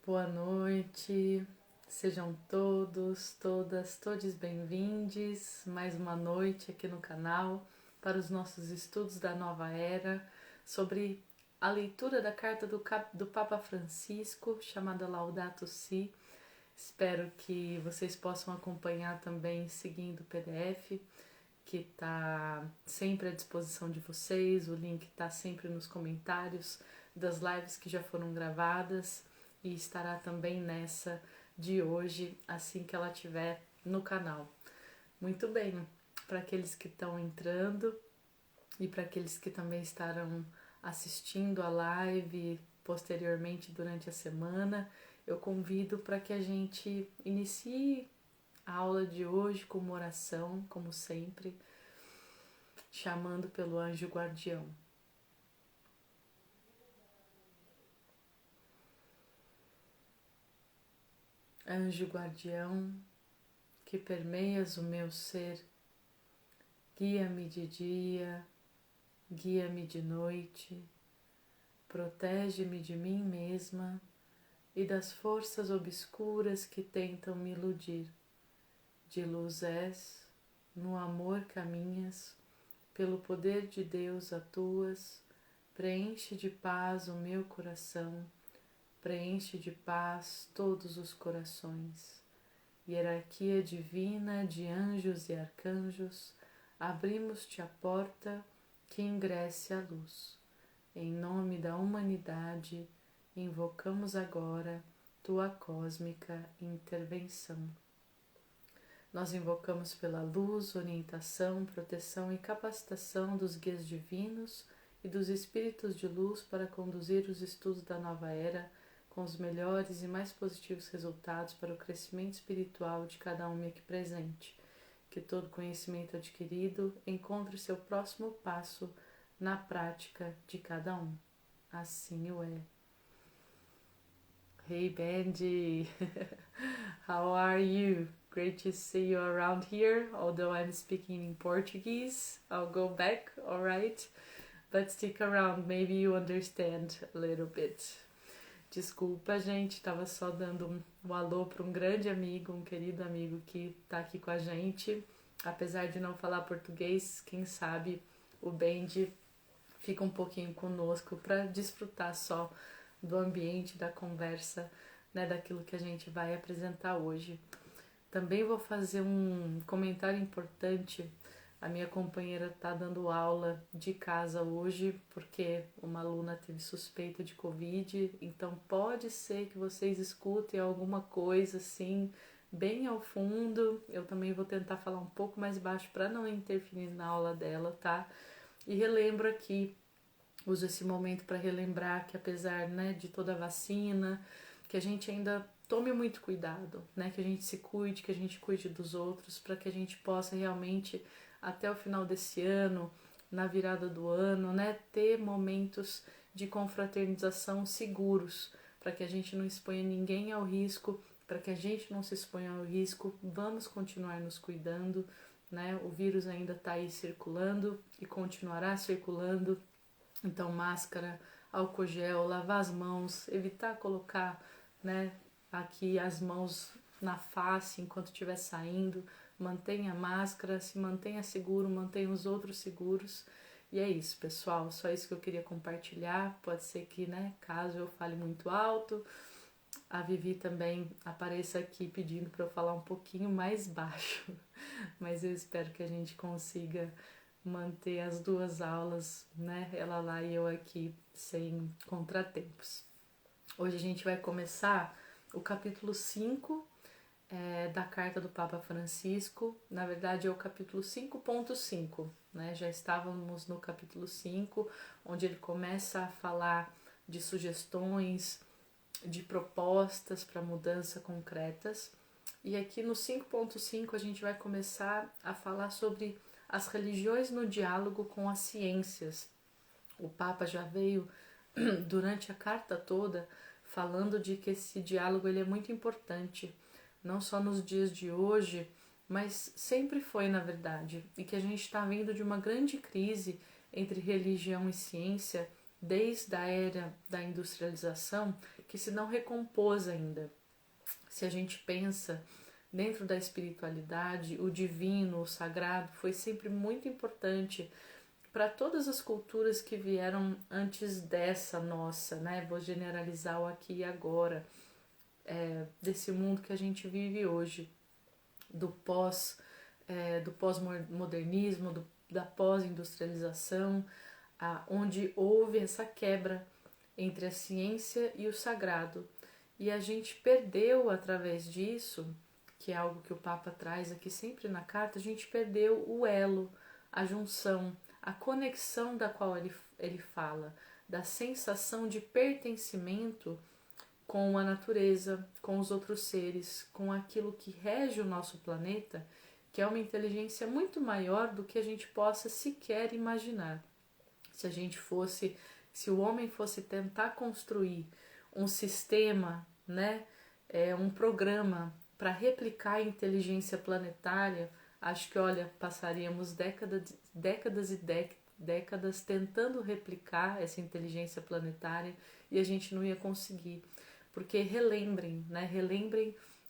Boa noite, sejam todos, todas, todos bem-vindos. Mais uma noite aqui no canal para os nossos estudos da nova era sobre a leitura da carta do Papa Francisco, chamada Laudato Si. Espero que vocês possam acompanhar também seguindo o PDF, que está sempre à disposição de vocês. O link está sempre nos comentários das lives que já foram gravadas e estará também nessa de hoje, assim que ela estiver no canal. Muito bem, para aqueles que estão entrando e para aqueles que também estarão assistindo a live posteriormente durante a semana, eu convido para que a gente inicie a aula de hoje com uma oração, como sempre, chamando pelo anjo guardião. Anjo guardião, que permeias o meu ser, guia-me de dia, guia-me de noite, protege-me de mim mesma e das forças obscuras que tentam me iludir. De luz és, no amor caminhas, pelo poder de Deus atuas, preenche de paz o meu coração, preenche de paz todos os corações. Hierarquia divina de anjos e arcanjos, abrimos-te a porta que ingresse a luz. Em nome da humanidade, invocamos agora tua cósmica intervenção. Nós invocamos pela luz, orientação, proteção e capacitação dos guias divinos e dos espíritos de luz para conduzir os estudos da nova era com os melhores e mais positivos resultados para o crescimento espiritual de cada um aqui presente. Que todo conhecimento adquirido encontre seu próximo passo na prática de cada um. Assim o é. Hey Benji, how are you? Great to see you around here, although I'm speaking in Portuguese. I'll go back, alright? But stick around, maybe you understand a little bit. Desculpa, gente, tava só dando um alô para um grande amigo, um querido amigo que tá aqui com a gente. Apesar de não falar português, quem sabe o Benji fica um pouquinho conosco para desfrutar só do ambiente, da conversa, né, daquilo que a gente vai apresentar hoje. Também vou fazer um comentário importante. A minha companheira está dando aula de casa hoje porque uma aluna teve suspeita de Covid, então pode ser que vocês escutem alguma coisa assim, bem ao fundo. Eu também vou tentar falar um pouco mais baixo para não interferir na aula dela, tá? E relembro aqui, uso esse momento para relembrar que apesar, né, de toda a vacina, que a gente ainda tome muito cuidado, né, que a gente se cuide, que a gente cuide dos outros, para que a gente possa realmente, até o final desse ano, na virada do ano, né, ter momentos de confraternização seguros, para que a gente não exponha ninguém ao risco, para que a gente não se exponha ao risco. Vamos continuar nos cuidando, né, o vírus ainda está aí circulando e continuará circulando. Então, máscara, álcool gel, lavar as mãos, evitar colocar, né, aqui as mãos na face enquanto estiver saindo. Mantenha a máscara, se mantenha seguro, mantenha os outros seguros. E é isso, pessoal, só isso que eu queria compartilhar. Pode ser que, né, caso eu fale muito alto, a Vivi também apareça aqui pedindo para eu falar um pouquinho mais baixo. Mas eu espero que a gente consiga manter as duas aulas, né? Ela lá e eu aqui, sem contratempos. Hoje a gente vai começar o capítulo 5 da carta do Papa Francisco. Na verdade é o capítulo 5.5, né? Já estávamos no capítulo 5, onde ele começa a falar de sugestões, de propostas para mudança concretas. E aqui no 5.5 a gente vai começar a falar sobre as religiões no diálogo com as ciências. O Papa já veio durante a carta toda falando de que esse diálogo ele é muito importante, não só nos dias de hoje, mas sempre foi, na verdade, e que a gente está vindo de uma grande crise entre religião e ciência, desde a era da industrialização que se não recompôs ainda. Se a gente pensa dentro da espiritualidade, o divino, o sagrado foi sempre muito importante para todas as culturas que vieram antes dessa nossa, né? Vou generalizar o aqui e agora, desse mundo que a gente vive hoje, do pós-modernismo, da pós-industrialização, onde houve essa quebra entre a ciência e o sagrado. E a gente perdeu através disso, que é algo que o Papa traz aqui sempre na carta, a gente perdeu o elo, a junção, a conexão da qual ele fala, da sensação de pertencimento com a natureza, com os outros seres, com aquilo que rege o nosso planeta, que é uma inteligência muito maior do que a gente possa sequer imaginar. Se o homem fosse tentar construir um sistema, né, um programa para replicar a inteligência planetária, acho que, olha, passaríamos décadas e décadas tentando replicar essa inteligência planetária e a gente não ia conseguir. Porque relembrem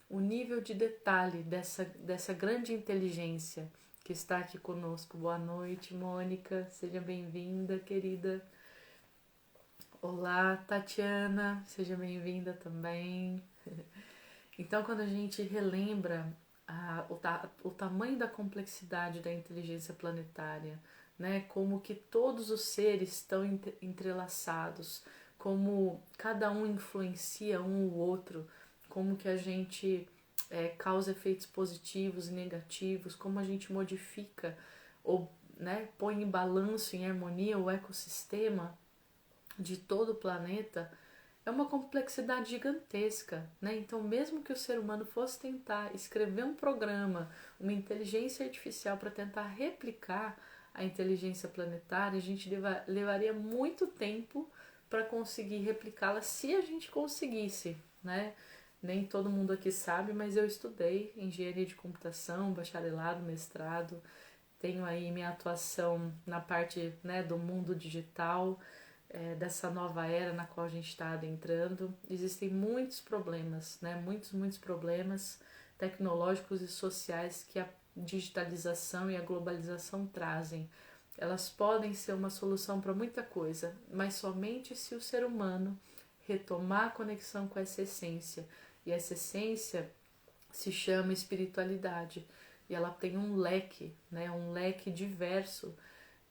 o nível de detalhe dessa grande inteligência que está aqui conosco. Boa noite, Mônica, seja bem-vinda, querida. Olá, Tatiana, seja bem-vinda também. Então, quando a gente relembra o tamanho da complexidade da inteligência planetária, né, como que todos os seres estão entrelaçados, como cada um influencia um o outro, como que a gente causa efeitos positivos e negativos, como a gente modifica ou, né, põe em balanço, em harmonia o ecossistema de todo o planeta, é uma complexidade gigantesca, né? Então, mesmo que o ser humano fosse tentar escrever um programa, uma inteligência artificial para tentar replicar a inteligência planetária, a gente levaria muito tempo para conseguir replicá-la, se a gente conseguisse, né? Nem todo mundo aqui sabe, mas eu estudei engenharia de computação, bacharelado, mestrado, tenho aí minha atuação na parte, né, do mundo digital, dessa nova era na qual a gente está adentrando. Existem muitos problemas, né? Muitos problemas tecnológicos e sociais que a digitalização e a globalização trazem. Elas podem ser uma solução para muita coisa, mas somente se o ser humano retomar a conexão com essa essência. E essa essência se chama espiritualidade. E ela tem um leque, né? Um leque diverso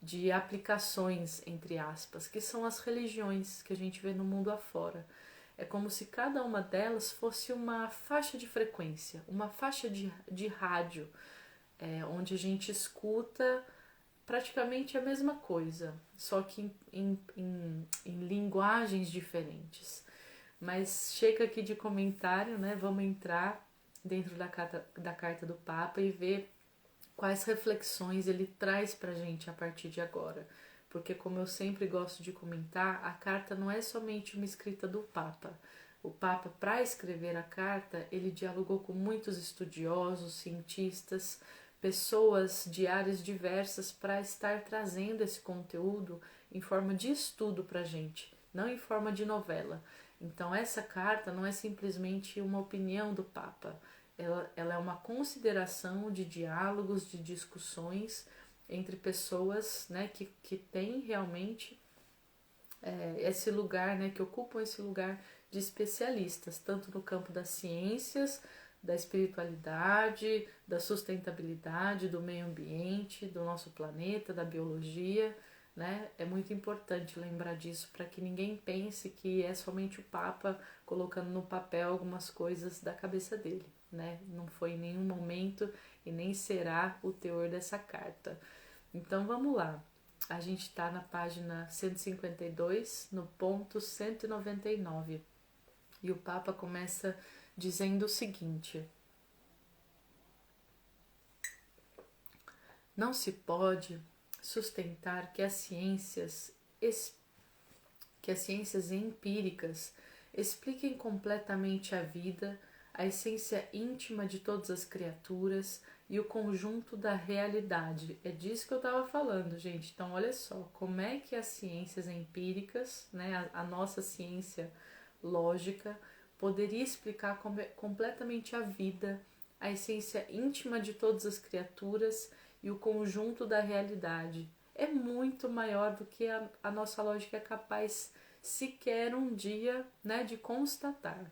de aplicações, entre aspas, que são as religiões que a gente vê no mundo afora. É como se cada uma delas fosse uma faixa de frequência, uma faixa de rádio, onde a gente escuta praticamente a mesma coisa, só que em linguagens diferentes. Mas chega aqui de comentário, né? Vamos entrar dentro da carta do Papa e ver quais reflexões ele traz pra gente a partir de agora. Porque, como eu sempre gosto de comentar, a carta não é somente uma escrita do Papa. O Papa, para escrever a carta, ele dialogou com muitos estudiosos, cientistas, pessoas de áreas diversas para estar trazendo esse conteúdo em forma de estudo pra gente, não em forma de novela. Então, essa carta não é simplesmente uma opinião do Papa. Ela é uma consideração de diálogos, de discussões entre pessoas, né, que têm realmente esse lugar, né, que ocupam esse lugar de especialistas, tanto no campo das ciências, da espiritualidade, da sustentabilidade, do meio ambiente, do nosso planeta, da biologia, né? É muito importante lembrar disso para que ninguém pense que é somente o Papa colocando no papel algumas coisas da cabeça dele, né? Não foi em nenhum momento e nem será o teor dessa carta. Então vamos lá. A gente está na página 152, no ponto 199. E o Papa começa dizendo o seguinte: não se pode sustentar que as ciências empíricas expliquem completamente a vida, a essência íntima de todas as criaturas e o conjunto da realidade. É disso que eu estava falando, gente. Então, olha só, como é que as ciências empíricas, né, a nossa ciência lógica, poderia explicar completamente a vida, a essência íntima de todas as criaturas e o conjunto da realidade. É muito maior do que a nossa lógica é capaz sequer um dia, né, de constatar.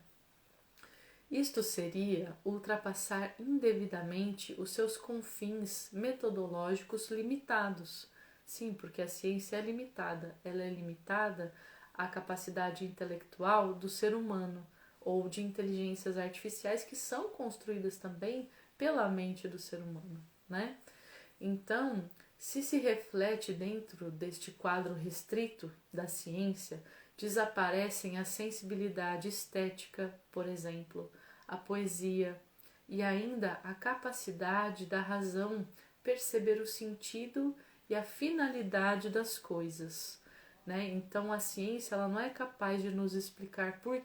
Isto seria ultrapassar indevidamente os seus confins metodológicos limitados. Sim, porque a ciência é limitada. Ela é limitada à capacidade intelectual do ser humano ou de inteligências artificiais que são construídas também pela mente do ser humano, né? Então, se reflete dentro deste quadro restrito da ciência, desaparecem a sensibilidade estética, por exemplo, a poesia e ainda a capacidade da razão perceber o sentido e a finalidade das coisas, né? Então a ciência ela não é capaz de nos explicar por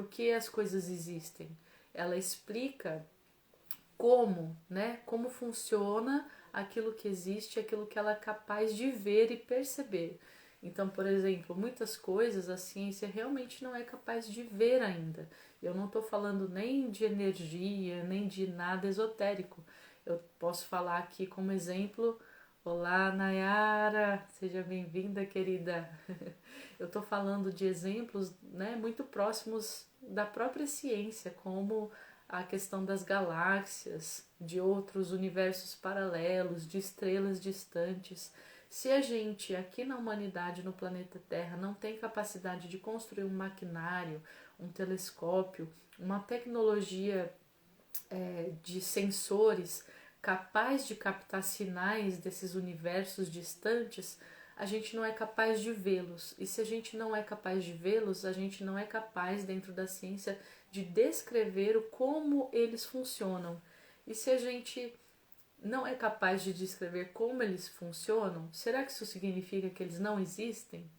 que as coisas existem. Ela explica como, né? Como funciona aquilo que existe, aquilo que ela é capaz de ver e perceber. Então, por exemplo, muitas coisas a ciência realmente não é capaz de ver ainda. Eu não estou falando nem de energia, nem de nada esotérico. Eu posso falar aqui como exemplo. Olá, Nayara, seja bem-vinda, querida. Eu estou falando de exemplos, né, muito próximos da própria ciência, como a questão das galáxias, de outros universos paralelos, de estrelas distantes. Se a gente aqui na humanidade, no planeta Terra, não tem capacidade de construir um maquinário, um telescópio, uma tecnologia de sensores capaz de captar sinais desses universos distantes, a gente não é capaz de vê-los. E se a gente não é capaz de vê-los, a gente não é capaz, dentro da ciência, de descrever como eles funcionam. E se a gente não é capaz de descrever como eles funcionam, será que isso significa que eles não existem?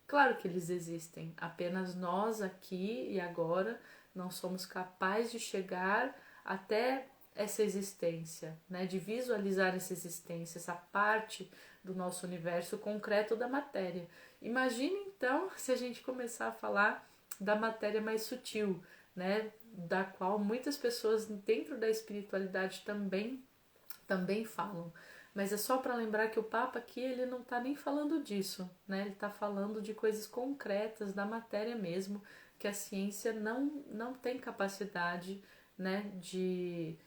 Claro que eles existem, apenas nós aqui e agora não somos capazes de chegar até essa existência, né? De visualizar essa existência, essa parte do nosso universo concreto da matéria. Imagine então se a gente começar a falar da matéria mais sutil, né? Da qual muitas pessoas dentro da espiritualidade também falam. Mas é só para lembrar que o Papa aqui ele não está nem falando disso, né? Ele está falando de coisas concretas da matéria mesmo, que a ciência não tem capacidade, né, de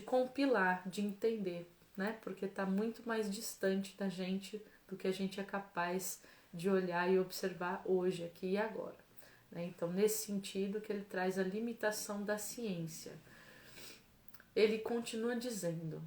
compilar, de entender, né? Porque está muito mais distante da gente do que a gente é capaz de olhar e observar hoje, aqui e agora. Né? Então, nesse sentido que ele traz a limitação da ciência. Ele continua dizendo: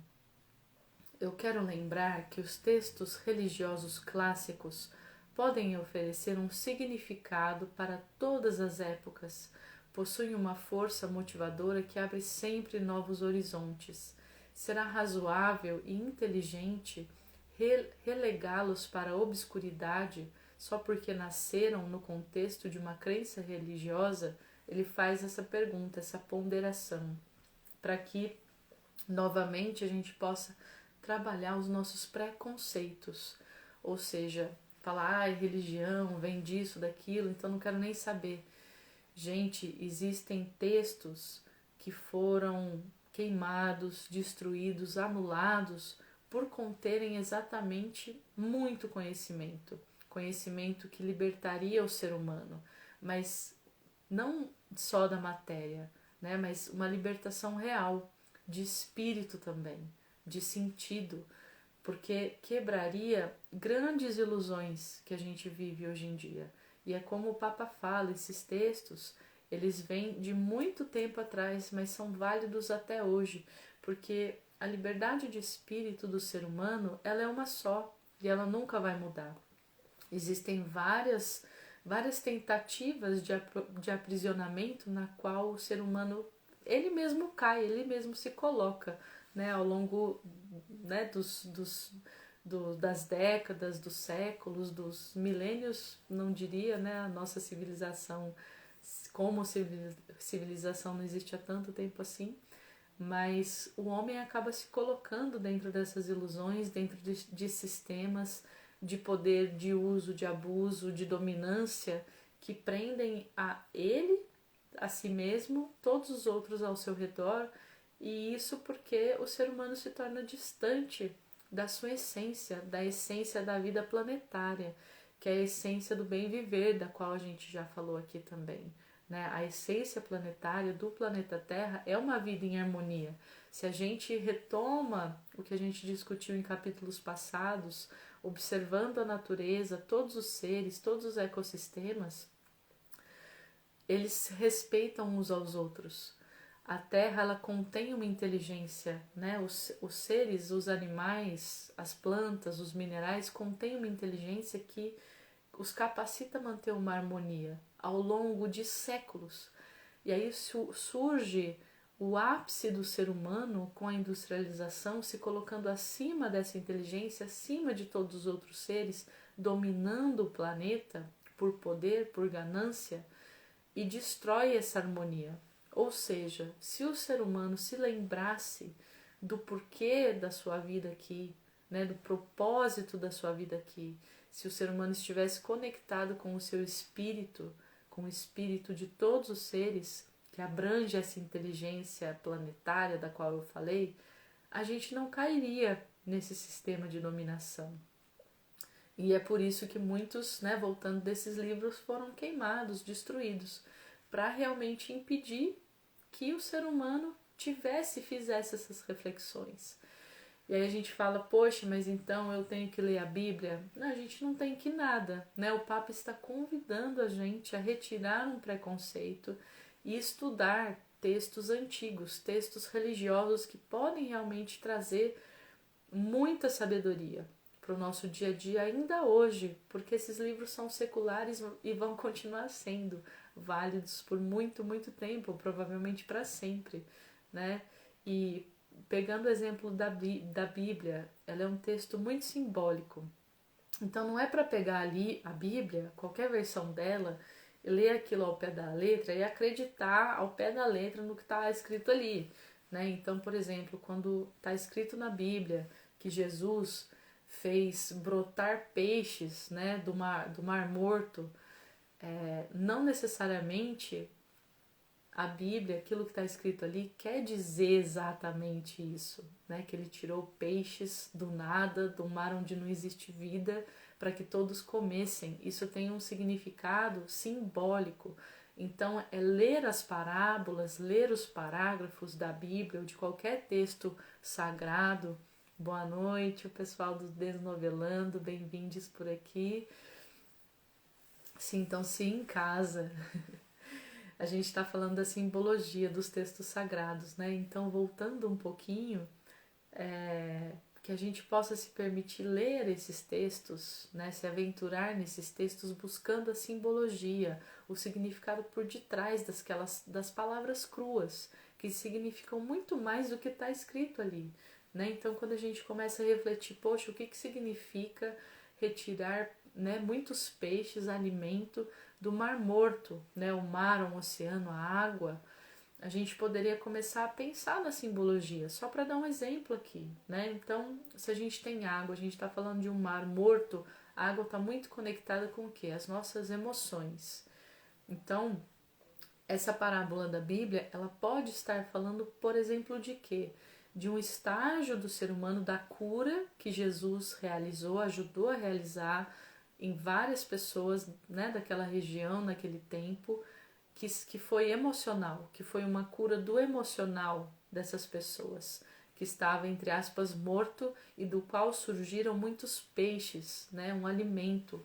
eu quero lembrar que os textos religiosos clássicos podem oferecer um significado para todas as épocas, possuem uma força motivadora que abre sempre novos horizontes. Será razoável e inteligente relegá-los para a obscuridade só porque nasceram no contexto de uma crença religiosa? Ele faz essa pergunta, essa ponderação, para que novamente a gente possa trabalhar os nossos preconceitos, ou seja, falar, religião vem disso, daquilo, então não quero nem saber. Gente, existem textos que foram queimados, destruídos, anulados por conterem exatamente muito conhecimento, conhecimento que libertaria o ser humano, mas não só da matéria, né, mas uma libertação real, de espírito também, de sentido, porque quebraria grandes ilusões que a gente vive hoje em dia. E é como o Papa fala, esses textos, eles vêm de muito tempo atrás, mas são válidos até hoje, porque a liberdade de espírito do ser humano, ela é uma só e ela nunca vai mudar. Existem várias tentativas de aprisionamento na qual o ser humano ele mesmo cai, ele mesmo se coloca, né, ao longo, né, das décadas, dos séculos, dos milênios, não diria, né, a nossa civilização como civilização não existe há tanto tempo assim, mas o homem acaba se colocando dentro dessas ilusões, dentro de sistemas de poder, de uso, de abuso, de dominância que prendem a ele, a si mesmo, todos os outros ao seu redor, e isso porque o ser humano se torna distante da sua essência, da essência da vida planetária, que é a essência do bem viver, da qual a gente já falou aqui também. Né? A essência planetária do planeta Terra é uma vida em harmonia. Se a gente retoma o que a gente discutiu em capítulos passados, observando a natureza, todos os seres, todos os ecossistemas, eles respeitam uns aos outros. A Terra, ela contém uma inteligência, né? Os seres, os animais, as plantas, os minerais contêm uma inteligência que os capacita a manter uma harmonia ao longo de séculos. E aí surge o ápice do ser humano com a industrialização, se colocando acima dessa inteligência, acima de todos os outros seres, dominando o planeta por poder, por ganância, e destrói essa harmonia. Ou seja, se o ser humano se lembrasse do porquê da sua vida aqui, né, do propósito da sua vida aqui, se o ser humano estivesse conectado com o seu espírito, com o espírito de todos os seres, que abrange essa inteligência planetária da qual eu falei, a gente não cairia nesse sistema de dominação. E é por isso que muitos, né, voltando desses livros, foram queimados, destruídos, para realmente impedir que o ser humano fizesse essas reflexões. E aí a gente fala, poxa, mas então eu tenho que ler a Bíblia? Não, a gente não tem que nada, né? O Papa está convidando a gente a retirar um preconceito e estudar textos antigos, textos religiosos que podem realmente trazer muita sabedoria para o nosso dia a dia ainda hoje, porque esses livros são seculares e vão continuar sendo válidos por muito, muito tempo, provavelmente para sempre, né? E pegando o exemplo da Bíblia, ela é um texto muito simbólico. Então não é para pegar ali a Bíblia, qualquer versão dela, ler aquilo ao pé da letra e acreditar ao pé da letra no que está escrito ali. Né? Então, por exemplo, quando está escrito na Bíblia que Jesus fez brotar peixes, né, do mar Morto, não necessariamente a Bíblia, aquilo que está escrito ali, quer dizer exatamente isso, né? Que ele tirou peixes do nada, do mar onde não existe vida, para que todos comessem. Isso tem um significado simbólico. Então, é ler as parábolas, ler os parágrafos da Bíblia ou de qualquer texto sagrado. Boa noite, o pessoal do Desnovelando, bem-vindos por aqui. Sintam-se em casa. A gente está falando da simbologia dos textos sagrados, né? Então, voltando um pouquinho, que a gente possa se permitir ler esses textos, né? Se aventurar nesses textos buscando a simbologia, o significado por detrás das palavras cruas, que significam muito mais do que está escrito ali, né? Então, quando a gente começa a refletir, poxa, o que significa retirar, né, muitos peixes, alimento do mar Morto, né, o mar, o oceano, a água, a gente poderia começar a pensar na simbologia, só para dar um exemplo aqui, né? Então, se a gente tem água, a gente está falando de um mar morto, a água está muito conectada com o quê? As nossas emoções. Então, essa parábola da Bíblia, ela pode estar falando, por exemplo, de quê? De um estágio do ser humano, da cura que Jesus realizou, ajudou a realizar em várias pessoas, né, daquela região, naquele tempo, que foi emocional, que foi uma cura do emocional dessas pessoas, que estava, entre aspas, morto e do qual surgiram muitos peixes, né, um alimento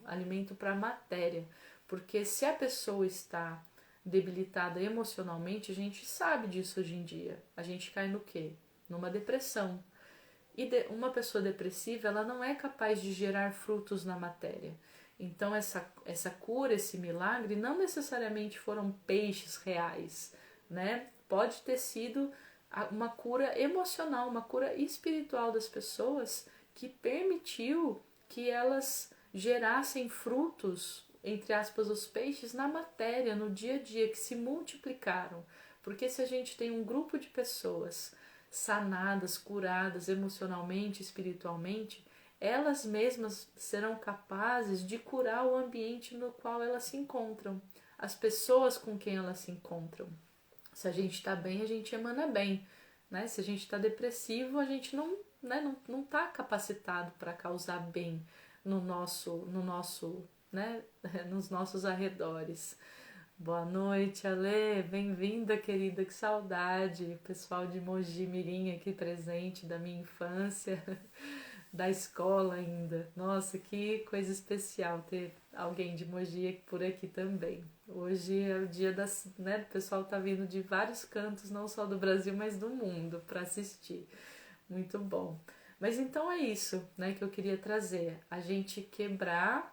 para a matéria. Porque se a pessoa está debilitada emocionalmente, a gente sabe disso hoje em dia. A gente cai no quê? Numa depressão. E uma pessoa depressiva, ela não é capaz de gerar frutos na matéria. Então essa cura, esse milagre, não necessariamente foram peixes reais, né? Pode ter sido uma cura emocional, uma cura espiritual das pessoas que permitiu que elas gerassem frutos entre aspas, os peixes na matéria, no dia a dia, que se multiplicaram. Porque se a gente tem um grupo de pessoas sanadas, curadas emocionalmente, espiritualmente, elas mesmas serão capazes de curar o ambiente no qual elas se encontram, as pessoas com quem elas se encontram. Se a gente está bem, a gente emana bem, né? Se a gente está depressivo, a gente não tá capacitado para causar bem né, nos nossos arredores. Boa noite, Ale, bem-vinda, querida, que saudade, pessoal de Mogi Mirim aqui presente, da minha infância, da escola ainda. Nossa, que coisa especial ter alguém de Mogi por aqui também. Hoje é o dia né, o pessoal tá vindo de vários cantos, não só do Brasil, mas do mundo, para assistir. Muito bom. Mas então é isso, né, que eu queria trazer. A gente quebrar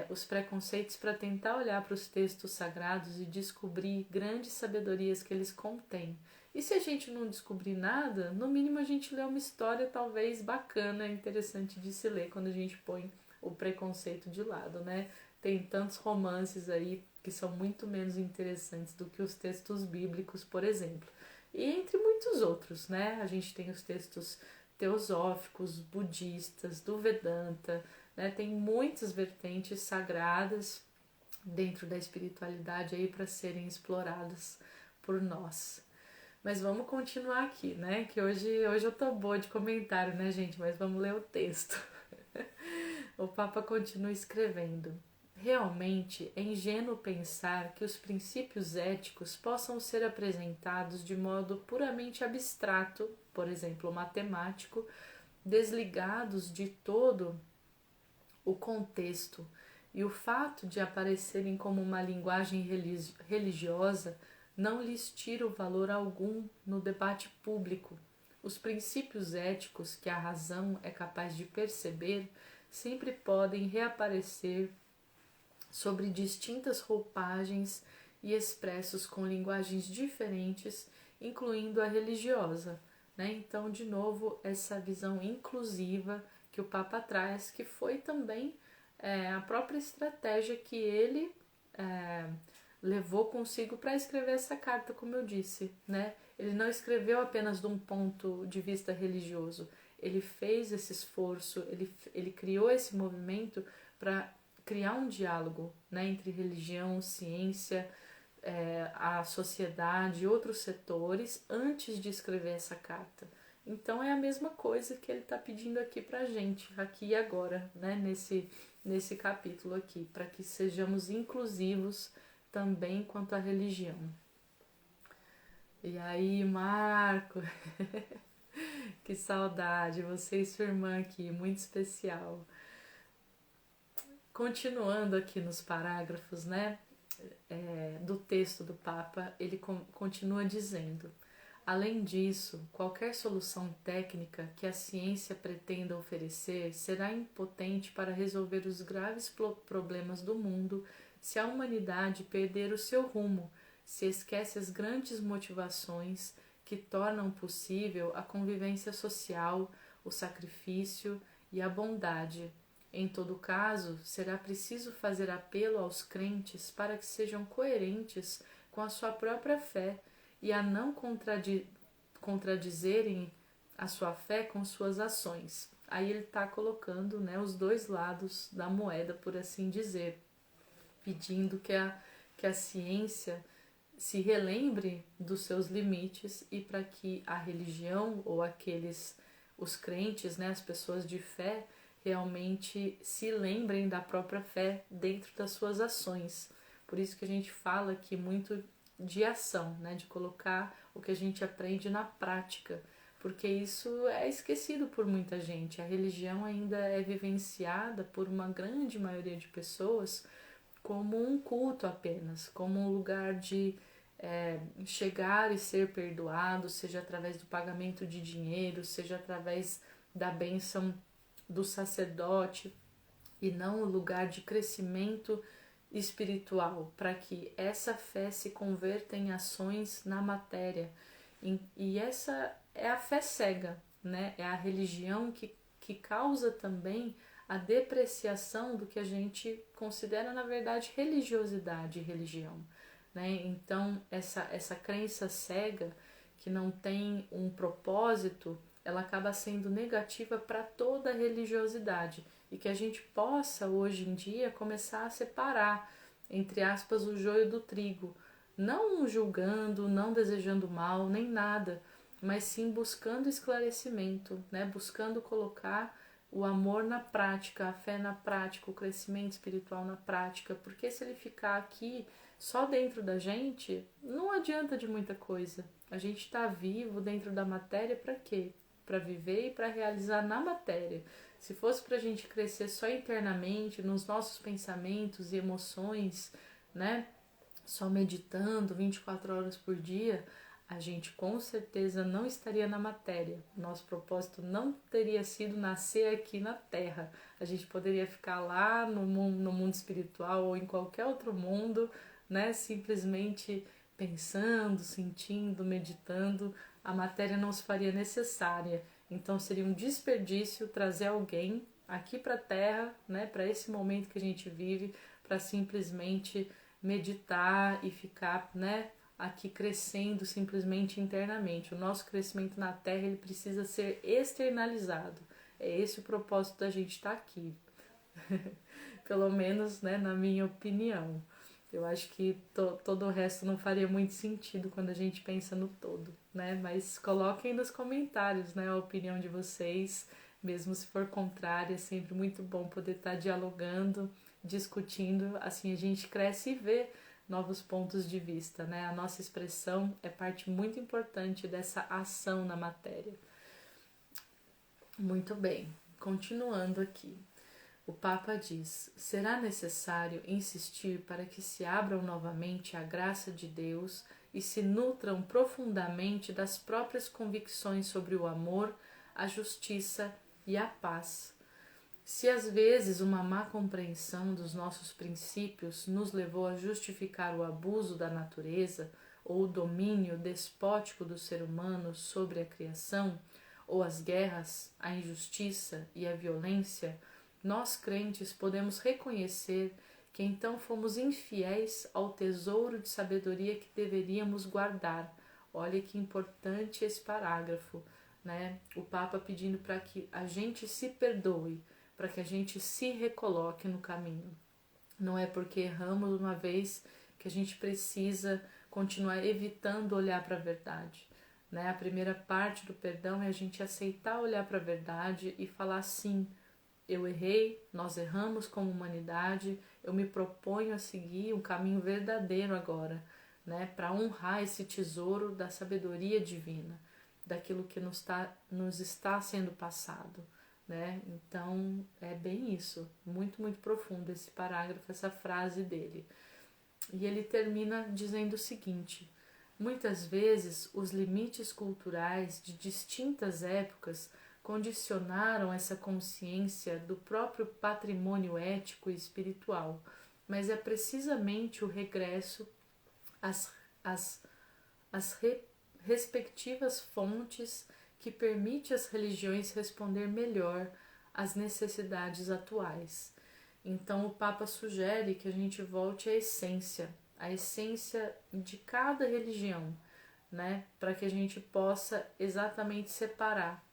os preconceitos para tentar olhar para os textos sagrados e descobrir grandes sabedorias que eles contêm. E se a gente não descobrir nada, no mínimo a gente lê uma história talvez bacana, interessante de se ler quando a gente põe o preconceito de lado, né? Tem tantos romances aí que são muito menos interessantes do que os textos bíblicos, por exemplo. E entre muitos outros, né? A gente tem os textos teosóficos, budistas, do Vedanta, né? Tem muitas vertentes sagradas dentro da espiritualidade aí para serem exploradas por nós. Mas vamos continuar aqui, né? Que hoje eu tô boa de comentário, né, gente? Mas vamos ler o texto. O Papa continua escrevendo. Realmente é ingênuo pensar que os princípios éticos possam ser apresentados de modo puramente abstrato, por exemplo, matemático, desligados de todo o contexto, e o fato de aparecerem como uma linguagem religiosa não lhes tira o valor algum no debate público. Os princípios éticos que a razão é capaz de perceber sempre podem reaparecer sobre distintas roupagens e expressos com linguagens diferentes, incluindo a religiosa, né? Então, de novo, essa visão inclusiva que o Papa traz, que foi também a própria estratégia que ele levou consigo para escrever essa carta, como eu disse, né? Ele não escreveu apenas de um ponto de vista religioso, ele fez esse esforço, ele criou esse movimento para criar um diálogo, né, entre religião, ciência, a sociedade e outros setores antes de escrever essa carta. Então é a mesma coisa que ele está pedindo aqui para a gente, aqui e agora, né, nesse capítulo aqui, para que sejamos inclusivos também quanto à religião. E aí, Marco, que saudade, você e sua irmã aqui, muito especial. Continuando aqui nos parágrafos, né, do texto do Papa, ele continua dizendo: além disso, qualquer solução técnica que a ciência pretenda oferecer será impotente para resolver os graves problemas do mundo se a humanidade perder o seu rumo, se esquece as grandes motivações que tornam possível a convivência social, o sacrifício e a bondade. Em todo caso, será preciso fazer apelo aos crentes para que sejam coerentes com a sua própria fé e a não contradizerem a sua fé com suas ações. Aí ele está colocando, né, os dois lados da moeda, por assim dizer, pedindo que a ciência se relembre dos seus limites e para que a religião ou os crentes, né, as pessoas de fé, realmente se lembrem da própria fé dentro das suas ações. Por isso que a gente fala aqui muito de ação, né, de colocar o que a gente aprende na prática, porque isso é esquecido por muita gente. A religião ainda é vivenciada por uma grande maioria de pessoas como um culto apenas, como um lugar de chegar e ser perdoado, seja através do pagamento de dinheiro, seja através da bênção do sacerdote, e não um lugar de crescimento espiritual, para que essa fé se converta em ações na matéria. E essa é a fé cega, né? É a religião que causa também a depreciação do que a gente considera, na verdade, religiosidade e religião, né? Então, essa crença cega, que não tem um propósito, ela acaba sendo negativa para toda a religiosidade, e que a gente possa, hoje em dia, começar a separar, entre aspas, o joio do trigo, não julgando, não desejando mal, nem nada, mas sim buscando esclarecimento, né? Buscando colocar o amor na prática, a fé na prática, o crescimento espiritual na prática, porque se ele ficar aqui só dentro da gente, não adianta de muita coisa. A gente está vivo dentro da matéria para quê? Para viver e para realizar na matéria. Se fosse para a gente crescer só internamente, nos nossos pensamentos e emoções, né? Só meditando 24 horas por dia, a gente com certeza não estaria na matéria. Nosso propósito não teria sido nascer aqui na Terra. A gente poderia ficar lá no mundo espiritual ou em qualquer outro mundo, né? Simplesmente pensando, sentindo, meditando. A matéria não se faria necessária. Então seria um desperdício trazer alguém aqui para a Terra, né? Para esse momento que a gente vive, para simplesmente meditar e ficar, né, aqui crescendo simplesmente internamente. O nosso crescimento na Terra, ele precisa ser externalizado. É esse o propósito da gente estar aqui. Pelo menos, né, na minha opinião. Eu acho que todo o resto não faria muito sentido quando a gente pensa no todo, né? Mas coloquem nos comentários, né, a opinião de vocês, mesmo se for contrária. É sempre muito bom poder estar dialogando, discutindo, assim a gente cresce e vê novos pontos de vista, né? A nossa expressão é parte muito importante dessa ação na matéria. Muito bem, continuando aqui. O Papa diz: será necessário insistir para que se abram novamente à graça de Deus e se nutram profundamente das próprias convicções sobre o amor, a justiça e a paz. Se às vezes uma má compreensão dos nossos princípios nos levou a justificar o abuso da natureza ou o domínio despótico do ser humano sobre a criação, ou as guerras, a injustiça e a violência, nós crentes podemos reconhecer que então fomos infiéis ao tesouro de sabedoria que deveríamos guardar. Olha que importante esse parágrafo, né? O Papa pedindo para que a gente se perdoe, para que a gente se recoloque no caminho. Não é porque erramos uma vez que a gente precisa continuar evitando olhar para a verdade, né? A primeira parte do perdão é a gente aceitar olhar para a verdade e falar sim, eu errei, nós erramos como humanidade, eu me proponho a seguir um caminho verdadeiro agora, né? Para honrar esse tesouro da sabedoria divina, daquilo que nos está sendo passado, né? Então é bem isso, muito, muito profundo esse parágrafo, essa frase dele. E ele termina dizendo o seguinte: muitas vezes os limites culturais de distintas épocas condicionaram essa consciência do próprio patrimônio ético e espiritual, mas é precisamente o regresso às respectivas fontes que permite às religiões responder melhor às necessidades atuais. Então o Papa sugere que a gente volte à essência de cada religião, né, para que a gente possa exatamente separar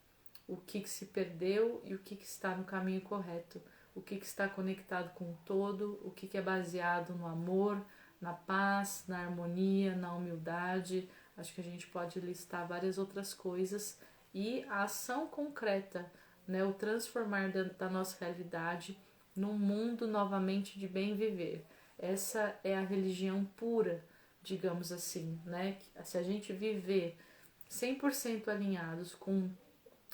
o que se perdeu e o que está no caminho correto, o que está conectado com o todo, o que é baseado no amor, na paz, na harmonia, na humildade. Acho que a gente pode listar várias outras coisas, e a ação concreta, né, o transformar da nossa realidade num mundo novamente de bem viver. Essa é a religião pura, digamos assim, né? Se a gente viver 100% alinhados com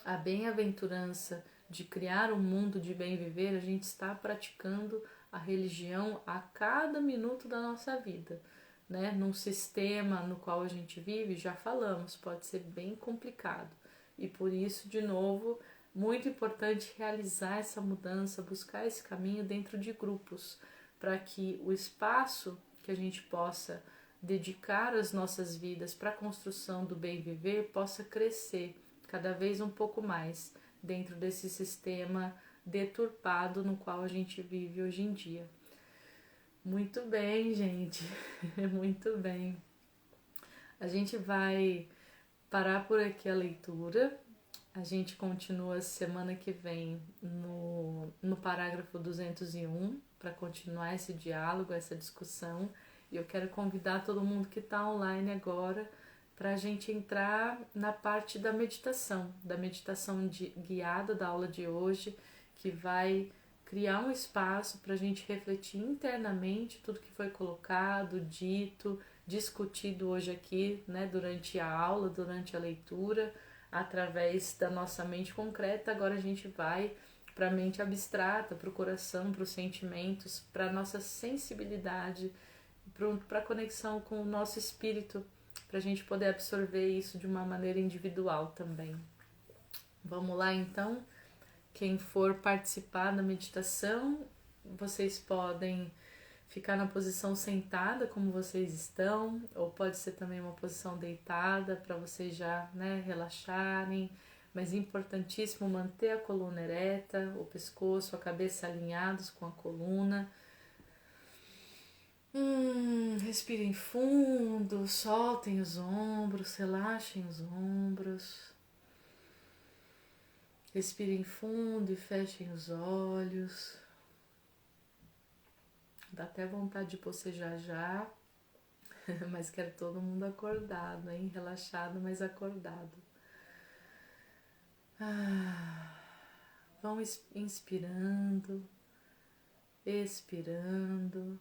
a bem-aventurança de criar um mundo de bem viver, a gente está praticando a religião a cada minuto da nossa vida, né? Num sistema no qual a gente vive, já falamos, pode ser bem complicado. E por isso, de novo, muito importante realizar essa mudança, buscar esse caminho dentro de grupos, para que o espaço que a gente possa dedicar as nossas vidas para a construção do bem viver possa crescer cada vez um pouco mais dentro desse sistema deturpado no qual a gente vive hoje em dia. Muito bem, gente, muito bem. A gente vai parar por aqui a leitura. A gente continua semana que vem no parágrafo 201 para continuar esse diálogo, essa discussão. E eu quero convidar todo mundo que está online agora para a gente entrar na parte da meditação guiada da aula de hoje, que vai criar um espaço para a gente refletir internamente tudo que foi colocado, dito, discutido hoje aqui, né, durante a aula, durante a leitura, através da nossa mente concreta. Agora a gente vai para a mente abstrata, para o coração, para os sentimentos, para a nossa sensibilidade, para a conexão com o nosso espírito, para a gente poder absorver isso de uma maneira individual também. Vamos lá então? Quem for participar da meditação, vocês podem ficar na posição sentada como vocês estão, ou pode ser também uma posição deitada para vocês já, né, relaxarem, mas importantíssimo manter a coluna ereta, o pescoço, a cabeça alinhados com a coluna. Respirem fundo, soltem os ombros, relaxem os ombros. Respirem fundo e fechem os olhos. Dá até vontade de bocejar já, mas quero todo mundo acordado, hein? Relaxado, mas acordado. Vão inspirando, expirando,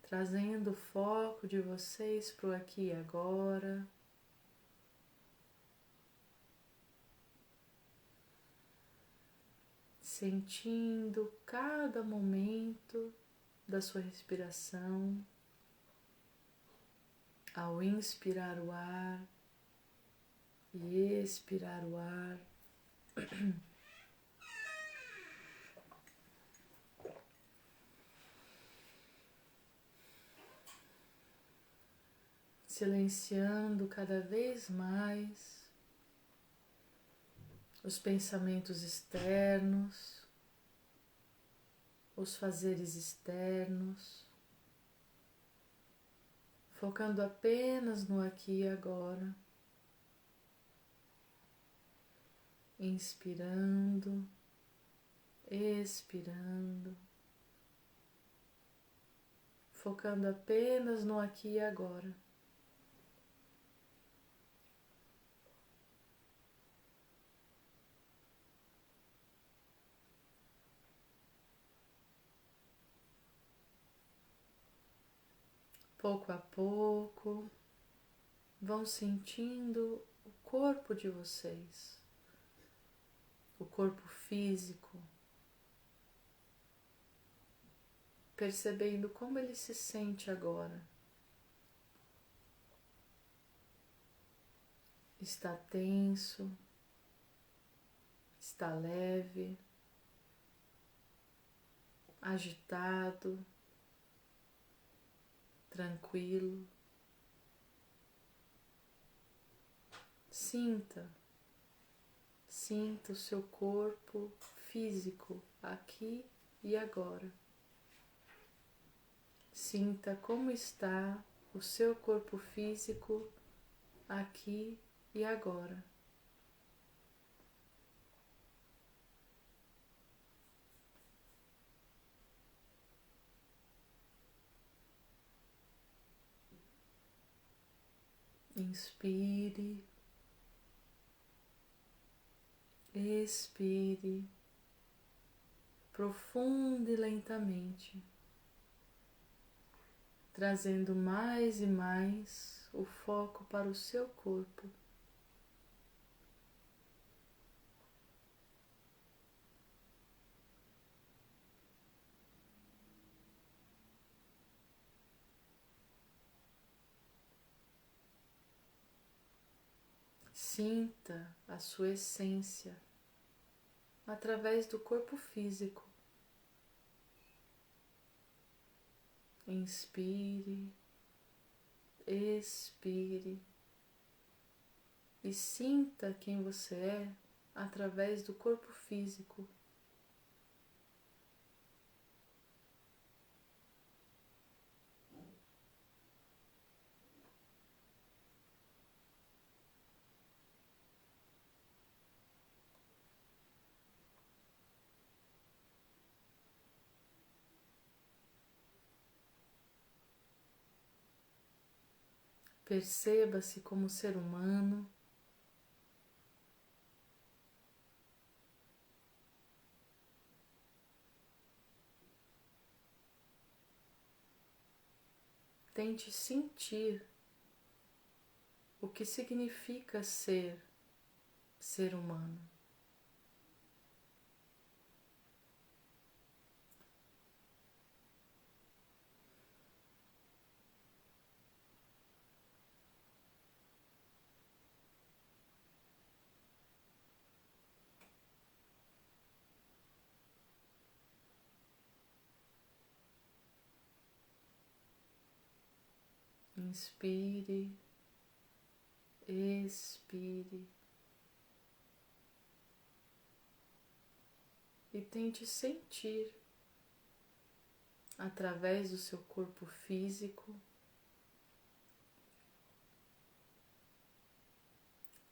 trazendo o foco de vocês para o aqui e agora. Sentindo cada momento da sua respiração, ao inspirar o ar e expirar o ar. Silenciando cada vez mais os pensamentos externos, os fazeres externos, focando apenas no aqui e agora, inspirando, expirando, focando apenas no aqui e agora. Pouco a pouco, vão sentindo o corpo de vocês, o corpo físico, percebendo como ele se sente agora. Está tenso, está leve, agitado, tranquilo. Sinta o seu corpo físico aqui e agora. Sinta como está o seu corpo físico aqui e agora. Inspire, expire, profundo e lentamente, trazendo mais e mais o foco para o seu corpo. Sinta a sua essência através do corpo físico. Inspire, expire e sinta quem você é através do corpo físico. Perceba-se como ser humano. Tente sentir o que significa ser humano. Inspire, expire e tente sentir através do seu corpo físico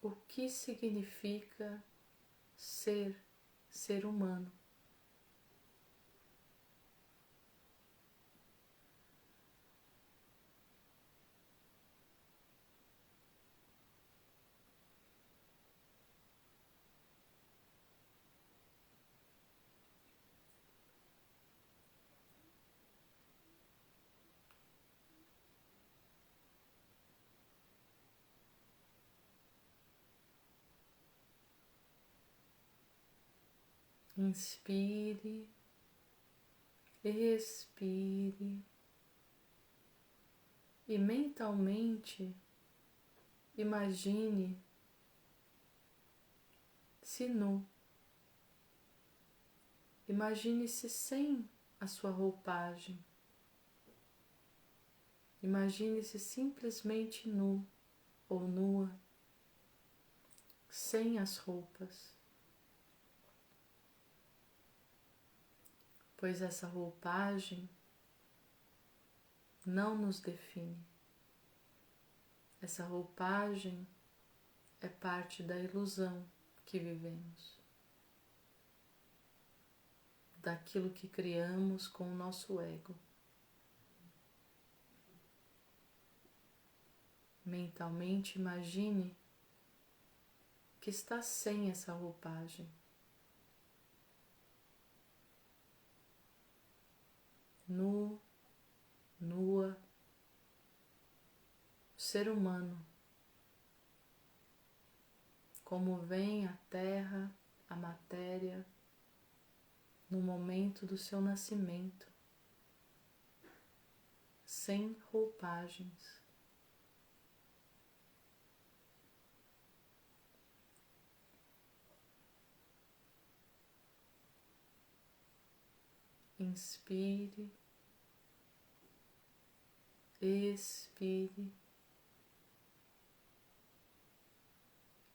o que significa ser humano. Inspire, expire e mentalmente imagine-se nu. Imagine-se sem a sua roupagem. Imagine-se simplesmente nu ou nua, sem as roupas. Pois essa roupagem não nos define. Essa roupagem é parte da ilusão que vivemos, daquilo que criamos com o nosso ego. Mentalmente imagine que está sem essa roupagem. Nu, nua, ser humano, como vem a terra, a matéria, no momento do seu nascimento, sem roupagens. Inspire, expire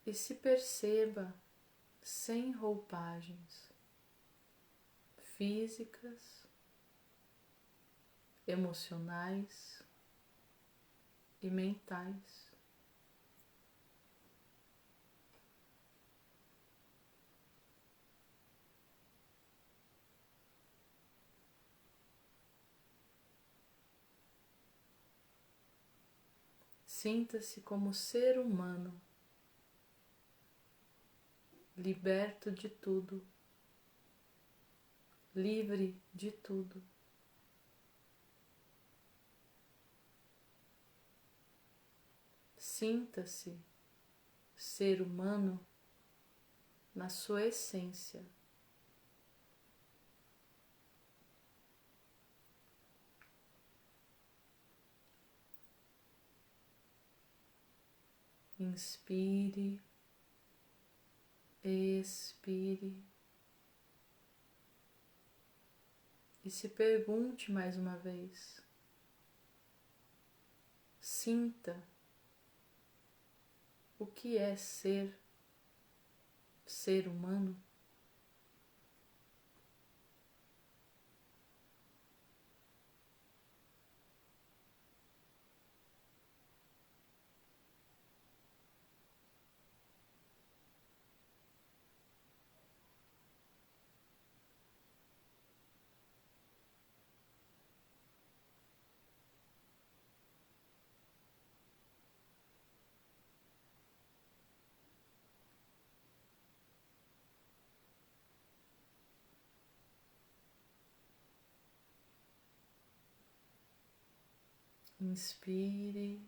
e se perceba sem roupagens físicas, emocionais e mentais. Sinta-se como ser humano, liberto de tudo, livre de tudo. Sinta-se ser humano na sua essência. Inspire, expire e se pergunte mais uma vez. Sinta o que é ser ser humano. Inspire,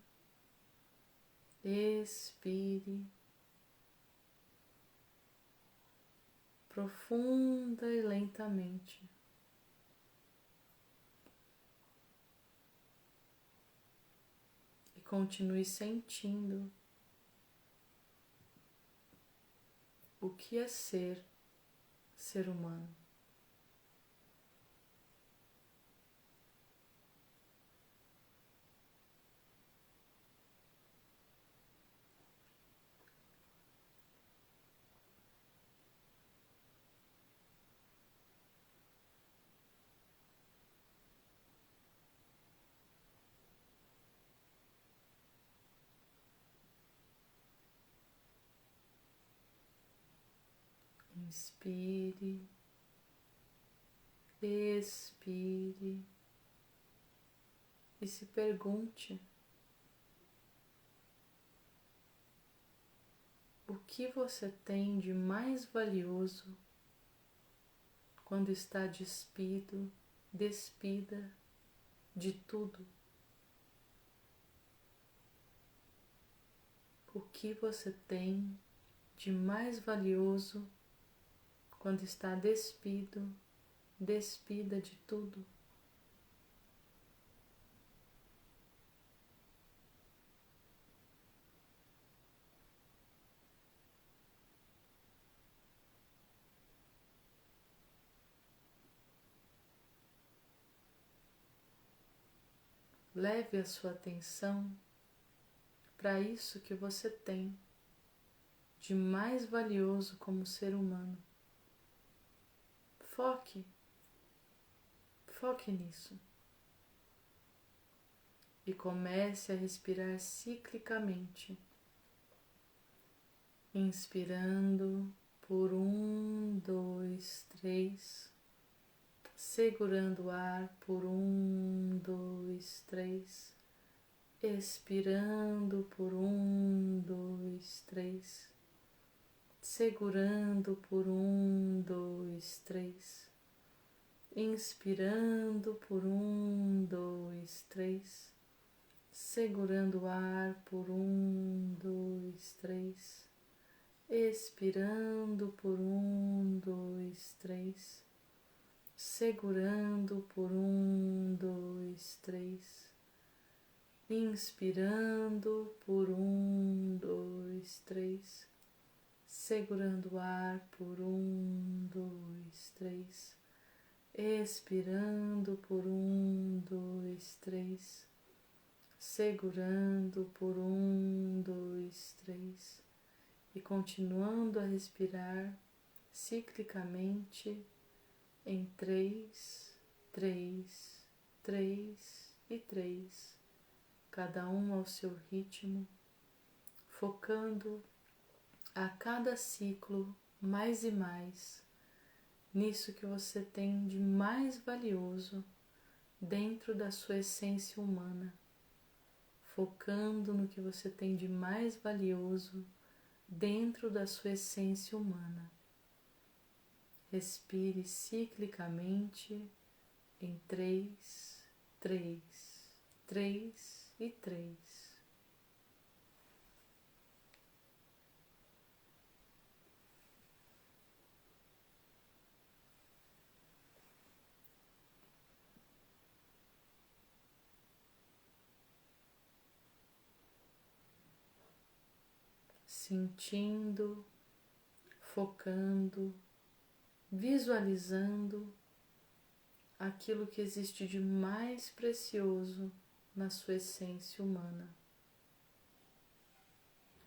expire, profunda e lentamente. E continue sentindo o que é ser humano. Inspire, expire e se pergunte o que você tem de mais valioso quando está despido, despida de tudo. O que você tem de mais valioso quando está despido, despida de tudo. Leve a sua atenção para isso que você tem de mais valioso como ser humano. Foque nisso. E comece a respirar ciclicamente, inspirando por 1, 2, 3, segurando o ar por 1, 2, 3, expirando por 1, 2, 3, segurando por 1, 2, 3, inspirando por 1, 2, 3, segurando o ar por 1, 2, 3, expirando por 1, 2, 3, segurando por 1, 2, 3, inspirando por 1, 2, 3, segurando o ar por 1, 2, 3, expirando por 1, 2, 3, segurando por 1, 2, 3 e continuando a respirar ciclicamente em 3, 3, 3 e 3, cada um ao seu ritmo, focando a cada ciclo mais e mais nisso que você tem de mais valioso dentro da sua essência humana, focando no que você tem de mais valioso dentro da sua essência humana. Respire ciclicamente em 3, 3, 3 e 3. Sentindo, focando, visualizando aquilo que existe de mais precioso na sua essência humana.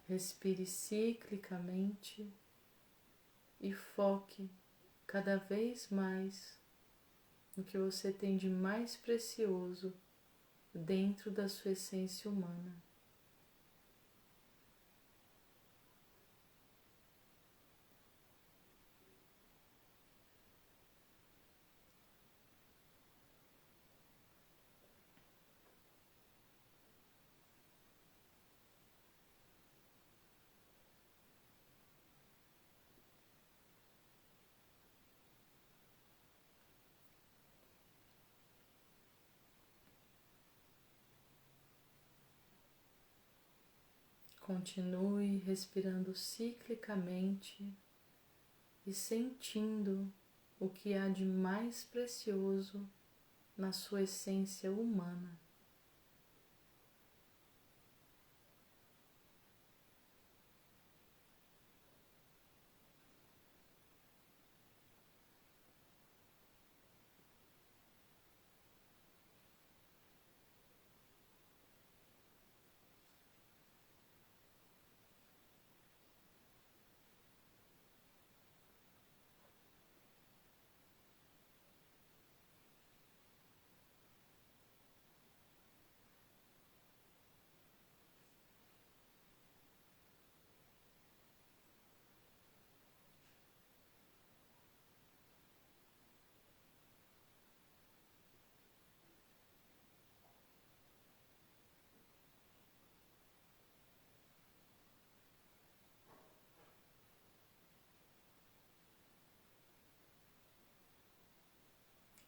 Respire ciclicamente e foque cada vez mais no que você tem de mais precioso dentro da sua essência humana. Continue respirando ciclicamente e sentindo o que há de mais precioso na sua essência humana.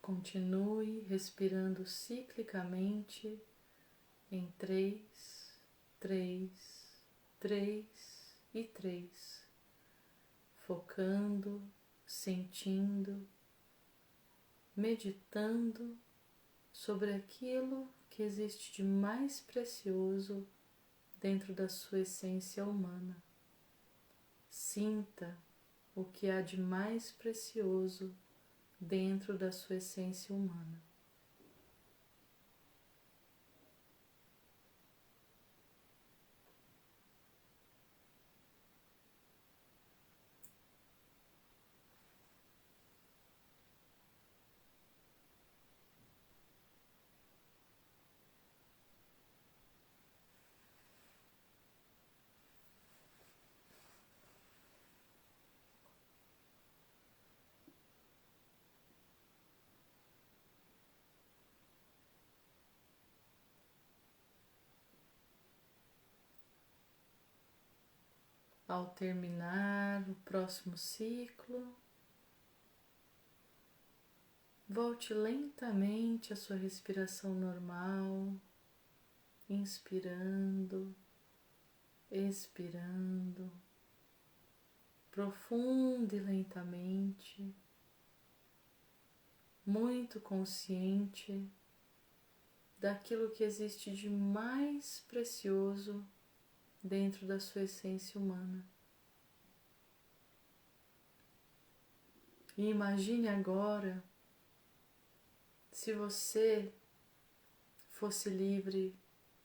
Continue respirando ciclicamente em 3, 3, 3 e 3, focando, sentindo, meditando sobre aquilo que existe de mais precioso dentro da sua essência humana. Sinta o que há de mais precioso dentro da sua essência humana. Ao terminar o próximo ciclo, volte lentamente à sua respiração normal, inspirando, expirando, profundo e lentamente, muito consciente daquilo que existe de mais precioso dentro da sua essência humana. E imagine agora se você fosse livre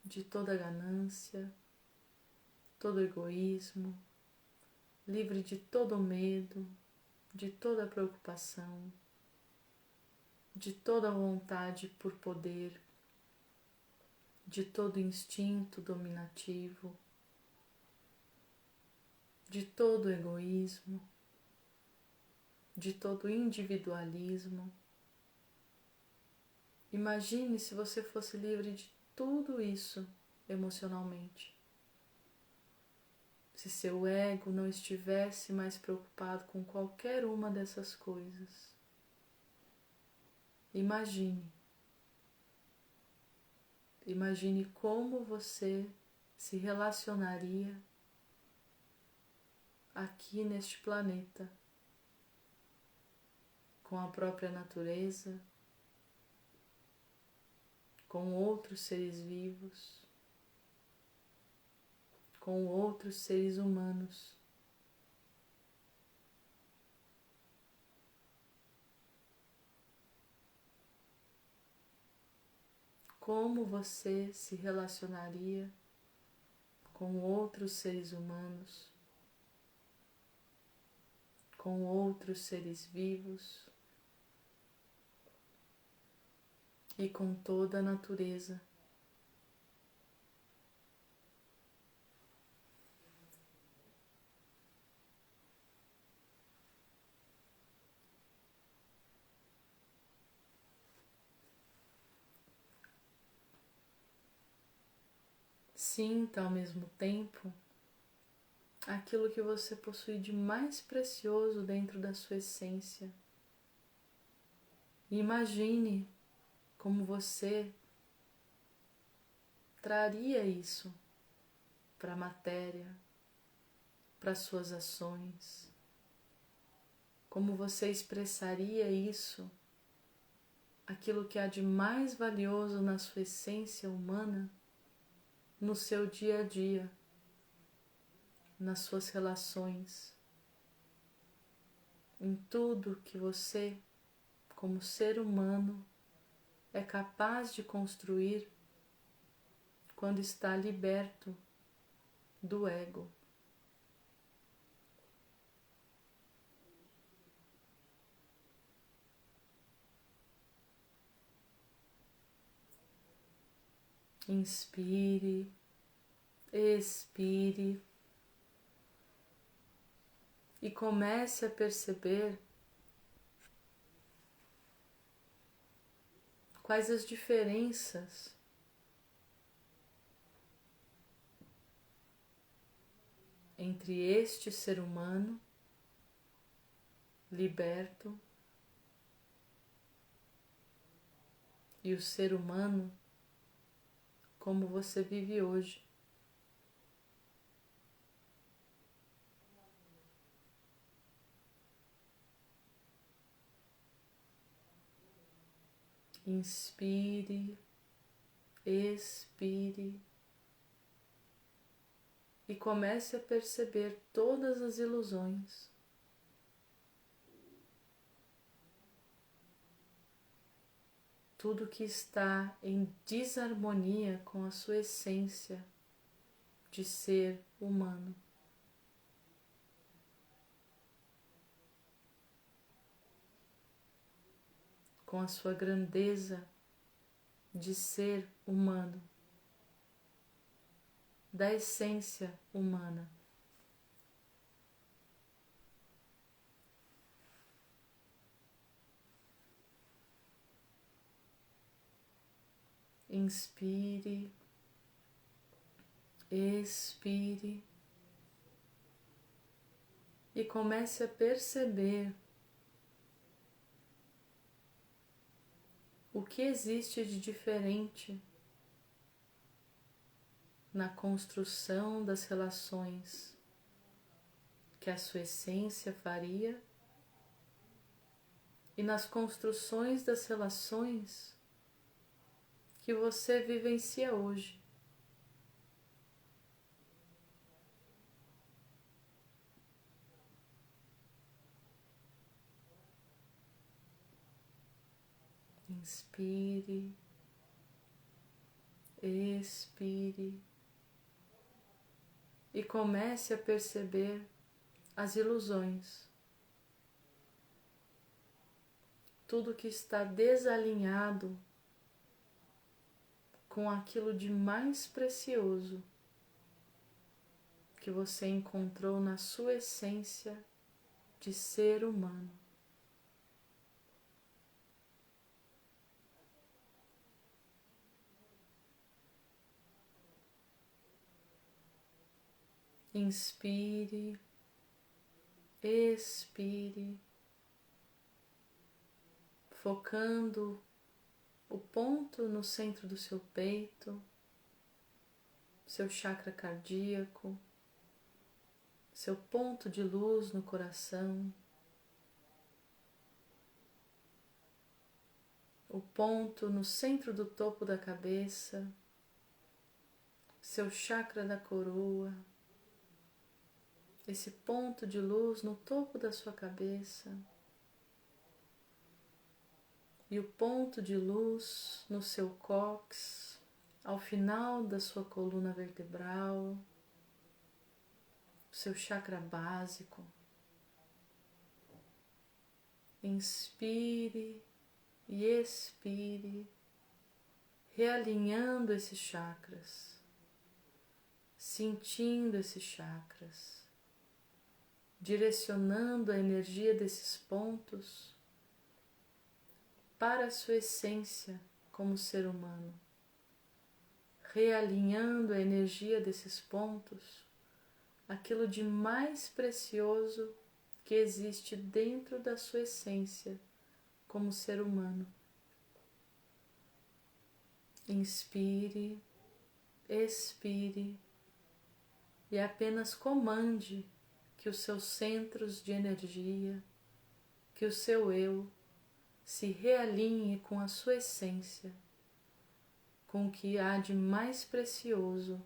de toda ganância, todo egoísmo, livre de todo medo, de toda preocupação, de toda vontade por poder, de todo instinto dominativo, de todo egoísmo, de todo individualismo. Imagine se você fosse livre de tudo isso emocionalmente. Se seu ego não estivesse mais preocupado com qualquer uma dessas coisas. Imagine como você se relacionaria aqui neste planeta com a própria natureza, com outros seres vivos, com outros seres humanos. Como você se relacionaria com outros seres humanos, com outros seres vivos e com toda a natureza. Sinta ao mesmo tempo aquilo que você possui de mais precioso dentro da sua essência. E imagine como você traria isso para a matéria, para suas ações. Como você expressaria isso, aquilo que há de mais valioso na sua essência humana, no seu dia a dia, nas suas relações, em tudo que você, como ser humano, é capaz de construir quando está liberto do ego. Inspire, expire e comece a perceber quais as diferenças entre este ser humano liberto e o ser humano como você vive hoje. Inspire, expire e comece a perceber todas as ilusões. Tudo que está em desarmonia com a sua essência de ser humano. Com a sua grandeza de ser humano, da essência humana. Inspire, expire e comece a perceber o que existe de diferente na construção das relações que a sua essência faria e nas construções das relações que você vivencia hoje. Inspire, expire e comece a perceber as ilusões, tudo que está desalinhado com aquilo de mais precioso que você encontrou na sua essência de ser humano. Inspire, expire, focando o ponto no centro do seu peito, seu chakra cardíaco, seu ponto de luz no coração, o ponto no centro do topo da cabeça, seu chakra da coroa, esse ponto de luz no topo da sua cabeça e o ponto de luz no seu cóccix, ao final da sua coluna vertebral, seu chakra básico, Inspire e expire, realinhando esses chakras, sentindo esses chakras, direcionando a energia desses pontos para a sua essência como ser humano, realinhando a energia desses pontos, aquilo de mais precioso que existe dentro da sua essência como ser humano. Inspire, expire e apenas comande que os seus centros de energia, que o seu eu se realinhe com a sua essência, com o que há de mais precioso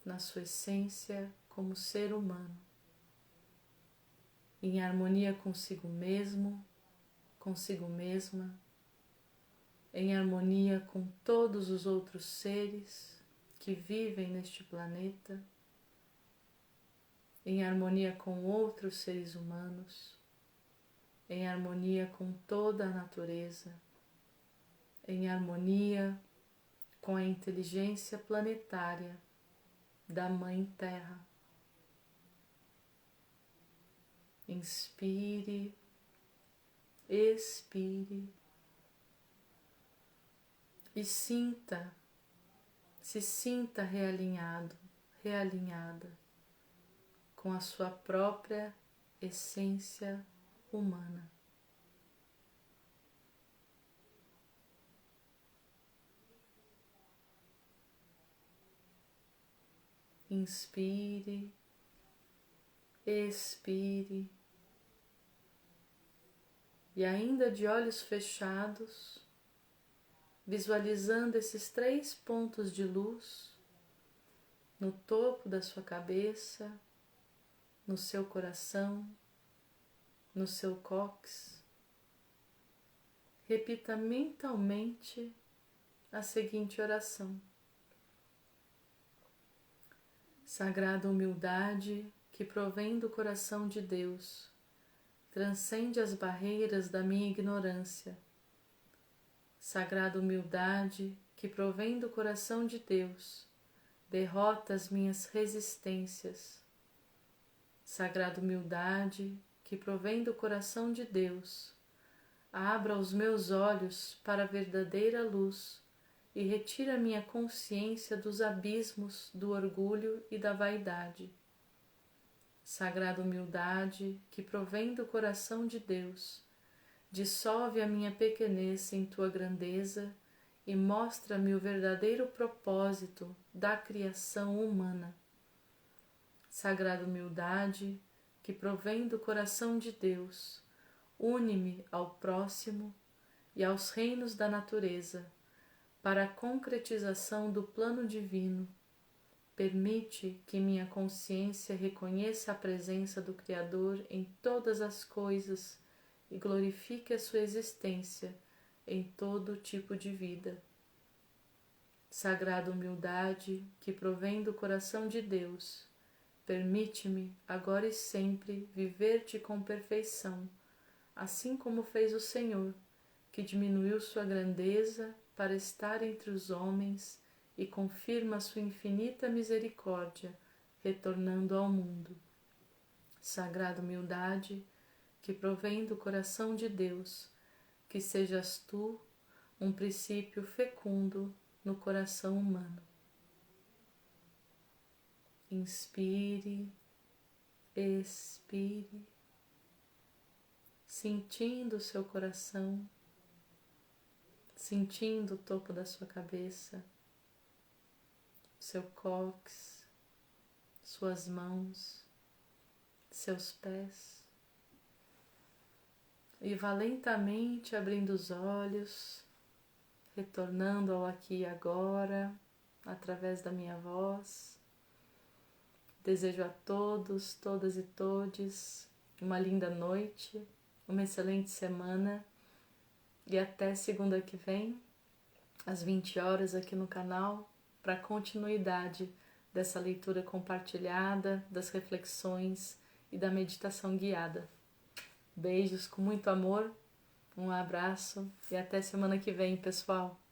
na sua essência como ser humano, em harmonia consigo mesmo, consigo mesma, em harmonia com todos os outros seres que vivem neste planeta, em harmonia com outros seres humanos, em harmonia com toda a natureza, em harmonia com a inteligência planetária da Mãe Terra. Inspire, expire e se sinta realinhado, realinhada com a sua própria essência humana. Inspire, expire e ainda de olhos fechados, visualizando esses 3 pontos de luz no topo da sua cabeça, no seu coração, no seu cóccix. Repita mentalmente a seguinte oração: Sagrada humildade que provém do coração de Deus, transcende as barreiras da minha ignorância. Sagrada humildade que provém do coração de Deus, derrota as minhas resistências. Sagrada humildade que provém do coração de Deus, abra os meus olhos para a verdadeira luz e retira minha consciência dos abismos do orgulho e da vaidade. Sagrada humildade que provém do coração de Deus, dissolve a minha pequenez em tua grandeza e mostra-me o verdadeiro propósito da criação humana. Sagrada humildade que provém do coração de Deus, une-me ao próximo e aos reinos da natureza para a concretização do plano divino. Permite que minha consciência reconheça a presença do Criador em todas as coisas e glorifique a sua existência em todo tipo de vida. Sagrada humildade que provém do coração de Deus, permite-me agora e sempre viver-te com perfeição, assim como fez o Senhor, que diminuiu sua grandeza para estar entre os homens e confirma sua infinita misericórdia, retornando ao mundo. Sagrada humildade que provém do coração de Deus, que sejas tu um princípio fecundo no coração humano. Inspire, expire, sentindo o seu coração, sentindo o topo da sua cabeça, seu cóccix, suas mãos, seus pés. E vá lentamente abrindo os olhos, retornando ao aqui e agora, através da minha voz. Desejo a todos, todas e todes uma linda noite, uma excelente semana e até segunda que vem, às 20 horas aqui no canal, para a continuidade dessa leitura compartilhada, das reflexões e da meditação guiada. Beijos com muito amor, um abraço e até semana que vem, pessoal.